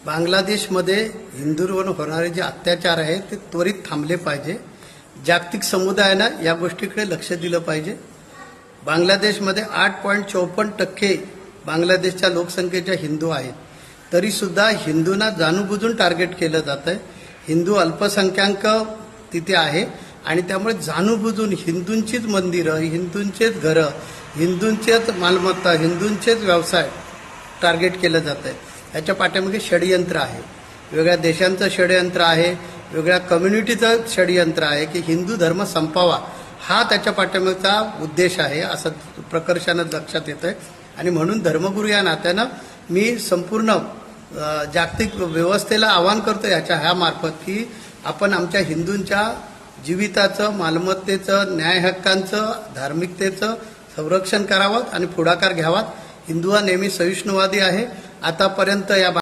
बांगलादेशमध्ये हिंदूंवर होणारे जे अत्याचार आहेत ते त्वरित थांबले पाहिजे. जागतिक समुदायानं या गोष्टीकडे लक्ष दिलं पाहिजे. बांगलादेशमध्ये 8.54% बांगलादेशच्या लोकसंख्येच्या हिंदू आहेत, तरी सुद्धा हिंदूंना जाणूनबुजून टार्गेट केलं जात आहे. हिंदू अल्पसंख्याक तिथे आहे आणि त्यामुळे जाणूनबुजून हिंदूंचीच मंदिरं, हिंदूंचेच घरं, हिंदूंचेच मालमत्ता, हिंदूंचेच व्यवसाय टार्गेट केलं जात आहे. याच्या पाठीमागे षडयंत्र आहे. वेगळ्या देशांचं षडयंत्र आहे, वेगळ्या कम्युनिटीचं षडयंत्र आहे की हिंदू धर्म संपावा, हा त्याच्या पाठीमागचा उद्देश आहे असं प्रकर्षानं लक्षात येतं आहे. आणि म्हणून धर्मगुरू या नात्यानं मी संपूर्ण जागतिक व्यवस्थेला आवाहन करतो ह्या मार्फत की आपण आमच्या हिंदूंच्या जीविताचं, मालमत्तेचं, न्याय हक्कांचं, धार्मिकतेचं संरक्षण करावं आणि पुढाकार घ्यावा. हिंदू हा नेहमी सहिष्णुवादी आहे. आतापर्यंत या